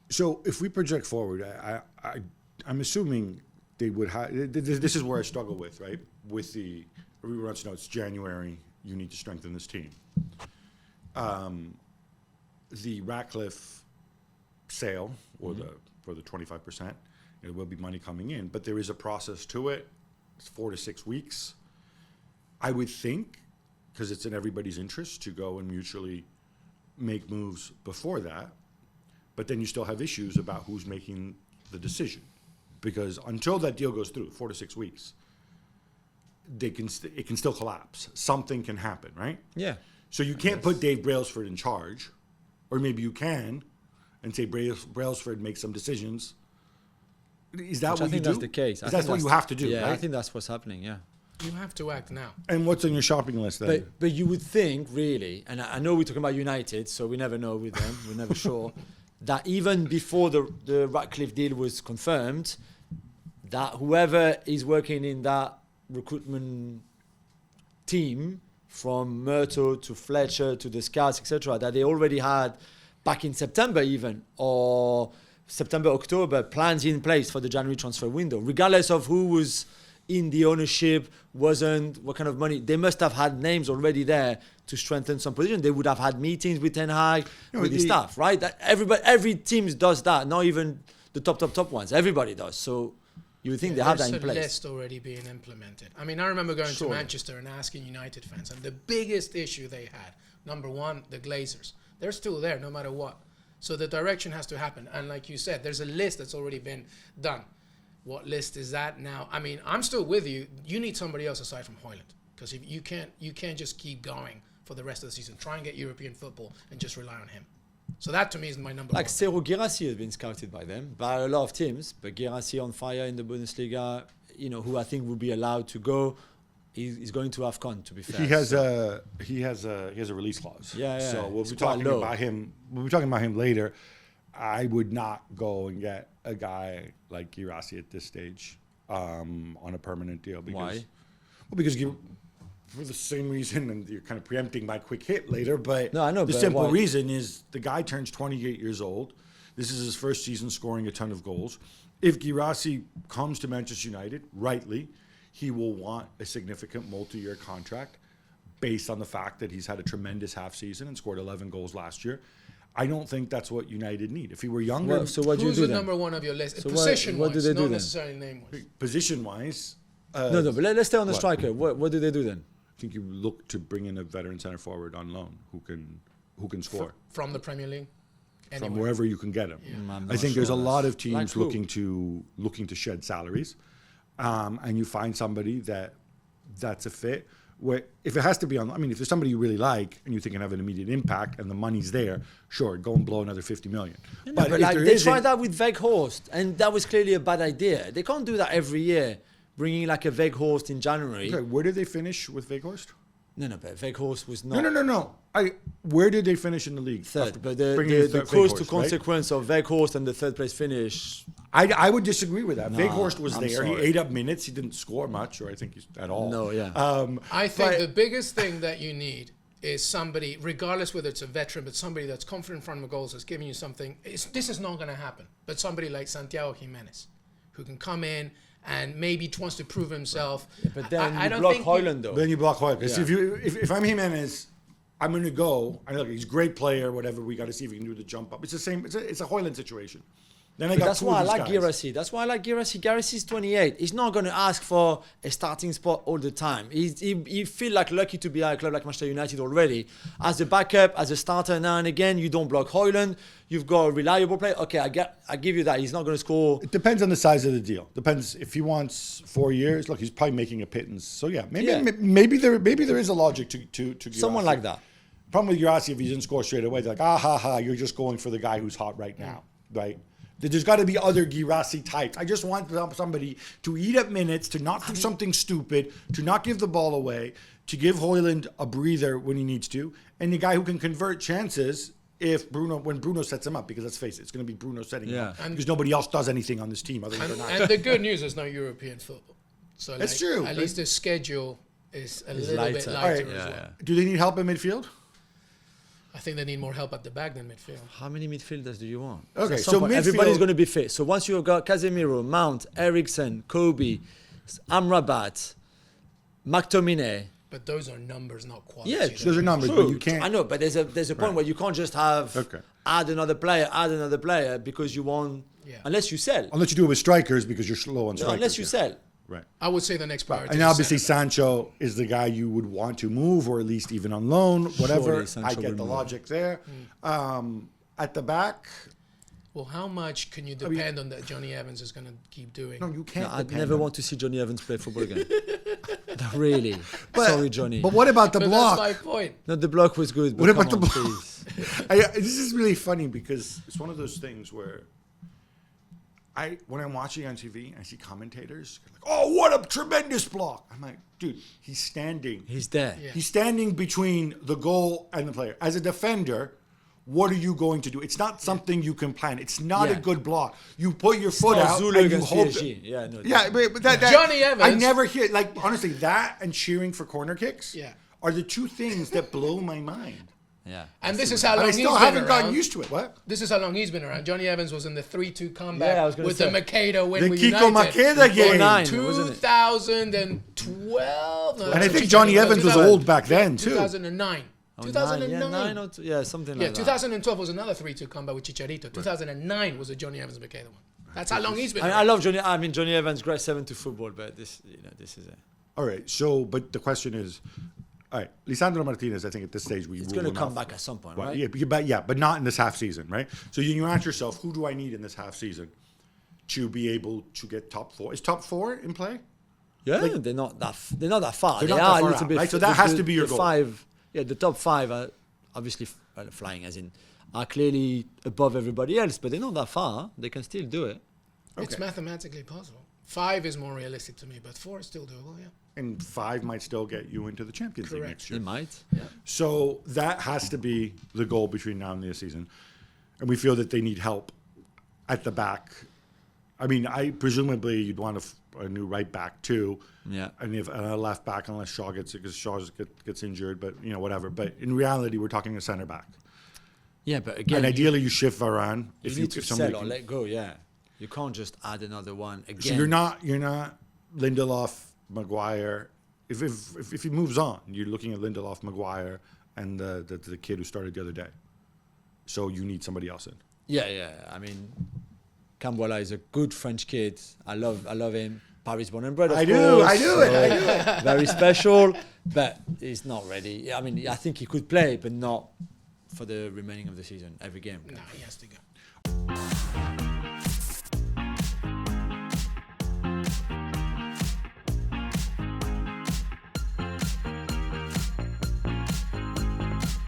So if we project forward, I'm assuming they would have. This is where I struggle with, right? With everyone wants to know it's January. You need to strengthen this team. The Ratcliffe sale, or for the 25%, there will be money coming in, but there is a process to it. It's 4 to 6 weeks. I would think, because it's in everybody's interest to go and mutually make moves before that. But then you still have issues about who's making the decision, because until that deal goes through, 4 to 6 weeks, it can still collapse. Something can happen, right? Yeah. So you can't put Dave Brailsford in charge, or maybe you can, and say Brailsford makes some decisions. Is that what you do? I think that's the case. That's what you have to do, yeah, right? I think that's what's happening, yeah. You have to act now. And what's on your shopping list then? But you would think, really, and I know we're talking about United, so we never know with them, we're never sure, that even before the Ratcliffe deal was confirmed, that whoever is working in that recruitment team, from Murto to Fletcher to the scouts, etc., that they already had back in September even, or September, October, plans in place for the January transfer window, regardless of who was in the ownership, wasn't, what kind of money. They must have had names already there to strengthen some position. They would have had meetings with Ten Hag, with the staff, right? That every team does that, not even the top ones. Everybody does. So you would think they have that in place. There's a list already being implemented. I mean, I remember going to Manchester and asking United fans, and the biggest issue they had, number one, the Glazers. They're still there no matter what. So the direction has to happen. And like you said, there's a list that's already been done. What list is that now? I mean, I'm still with you. You need somebody else aside from Højlund, because if you can't just keep going for the rest of the season. Try and get European football and just rely on him. So that to me is my number one. Like Serhou Guirassy has been scouted by them, by a lot of teams, but Guirassy on fire in the Bundesliga, who I think will be allowed to go. He's going to AFCON, to be fair. He has a release clause. Yeah. So we'll be talking about him. We'll be talking about him later. I would not go and get a guy like Guirassy at this stage on a permanent deal. Because, why? Well, because for the same reason, and you're kind of preempting my quick hit later, but no, I know, the simple reason is the guy turns 28 years old. This is his first season scoring a ton of goals. If Guirassy comes to Manchester United, rightly, he will want a significant multi-year contract based on the fact that he's had a tremendous half season and scored 11 goals last year. I don't think that's what United need. If he were younger... Well, so what do you do Who's the then? number one of your list? So Position-wise, what do they do not then? necessarily name-wise. Position-wise... no, but let's stay on the striker. What do they do then? I think you look to bring in a veteran center forward on loan who can score. From the Premier League? From wherever you can get him. Yeah. I think there's a lot of teams like looking to shed salaries. And you find somebody that's a fit. Where if it has to be if there's somebody you really like and you think can have an immediate impact and the money's there, sure, go and blow another 50 million. But like they tried that with Weghorst, and that was clearly a bad idea. They can't do that every year, bringing like a Weghorst in January. Okay, where did they finish with Weghorst? No, but Weghorst was not. No. Where did they finish in the league? Third, but the cause to consequence of Weghorst and the third place finish. I would disagree with that. No, Weghorst was I'm there. sorry. He ate up minutes. He didn't score much, or I think at all. No, yeah. I think the biggest thing that you need is somebody, regardless whether it's a veteran, but somebody that's confident in front of the goals, that's giving you something. This is not going to happen. But somebody like Santiago Jimenez, who can come in and maybe wants to prove himself. Yeah, but then I you don't block think Højlund, though. Then you block Højlund. Yeah. If I'm Jimenez, I'm going to go. I look, he's a great player. Whatever, we got to see if we can do the jump up. It's the same. It's a Højlund situation. Then that's why I like Guirassy. That's why I like Guirassy. Guirassy's 28. He's not going to ask for a starting spot all the time. He feel like lucky to be at a club like Manchester United already. As a backup, as a starter now and again, you don't block Højlund. You've got a reliable player. Okay, I give you that. He's not going to score. It depends on the size of the deal. Depends if he wants 4 years. Look, he's probably making a pittance. So yeah, maybe there is a logic to Guirassy. Someone like that. Problem with Guirassy, if he didn't score straight away, they're like, you're just going for the guy who's hot right now, right? There's got to be other Guirassy types. I just want somebody to eat up minutes, to not do something stupid, to not give the ball away, to give Højlund a breather when he needs to, and the guy who can convert chances when Bruno sets him up, because let's face it, it's going to be Bruno setting him up, because nobody else does anything on this team other than and the good news is no European football. So that's true. At least the schedule is a little bit lighter right. as well. Do they need help in midfield? I think they need more help at the back than midfield. How many midfielders do you want? Okay, At some so point, midfield- everybody's going to be fit. So once you've got Casemiro, Mount, Eriksen, Kobe, Amrabat, McTominay. But those are numbers, not quality. Yeah, Those are numbers, but you can't. I know, but there's a point Right. where you can't just have add another player because you want. Yeah. Unless you sell. Unless you do it with strikers because you're slow on No, strikers. unless you sell. Right. I would say the next priority. And is obviously centre-back. Sancho is the guy you would want to move, or at least even on loan, whatever. Surely Sancho I get will the move. logic there. At the back, Well, how much can you depend on that Johnny Evans is going to keep doing? no, you can't. I'd depend never on- want to see Johnny Evans play football again. Really. But- Sorry, Johnny. But what about the But block? that's my point. No, the block was good. But What about come the on, block? please. This is really funny because it's one of those things where when I'm watching on TV, I see commentators like, "Oh, what a tremendous block!" I'm like, "Dude, he's standing. He's there. Yeah. He's standing between the goal and the player. As a defender, what are you going to do? It's not something you can plan. It's not a Yeah. good block. You put your foot not out Zulu and you against hope. PSG. Yeah, no, Yeah, but that Johnny I Evans- never hear like honestly that and cheering for corner kicks. Yeah. Are the two things that blow my mind. Yeah. And this is how And long I he's still been haven't around. gotten used to it. What? This is how long he's been around. Johnny Evans was in the 3-2 comeback Yeah, I was gonna with say. the Makeda win The with Kiko United. Makeda game. 09, wasn't it? 2012. No, And I that's think what Johnny you- Evans was 2000 old back then too. 2009. Oh, 2009. 9 or yeah, something like Yeah, that. 2012 was another 3-2 comeback with Chicharito. 2009 was the Johnny Evans Makeda one. That's how long he's been. I love Johnny. I mean, Johnny Evans, great 7 to football, but this is it. All right. So, but the question is, all right, Lisandro Martinez. I think at this stage It's rule going to him come off. back at some point, Well, right? but not in this half season, right? So you ask yourself, who do I need in this half season to be able to get top 4? Is top 4 in play? Yeah, Like- they're not that far. They're They not that are a far little out, bit. right? So that has to be your the goal. 5. Yeah, the top 5 are obviously flying, as in are clearly above everybody else, but they're not that far. They can still do it. It's Okay. mathematically possible. 5 is more realistic to me, but 4 is still doable. Yeah. And 5 might still get you into the Champions League Correct. next They year. might. So that has to be the goal between now and the season. And we feel that they need help at the back. I mean, presumably you'd want a new right back too. Yeah. And if a left back, unless Shaw gets injured, but whatever. But in reality, we're talking a center back. Yeah, but again, And ideally, you shift Varane you need to sell or let go. Yeah, you can't just add another one again. So you're not Lindelof, Maguire. If he moves on, you're looking at Lindelof, Maguire, and the kid who started the other day. So you need somebody else in. Yeah. I mean, Cambola is a good French kid. I love him. Paris born and bred. I do it. Very special, but he's not ready. I mean, I think he could play, but not for the remaining of the season, every game. No, he has to go.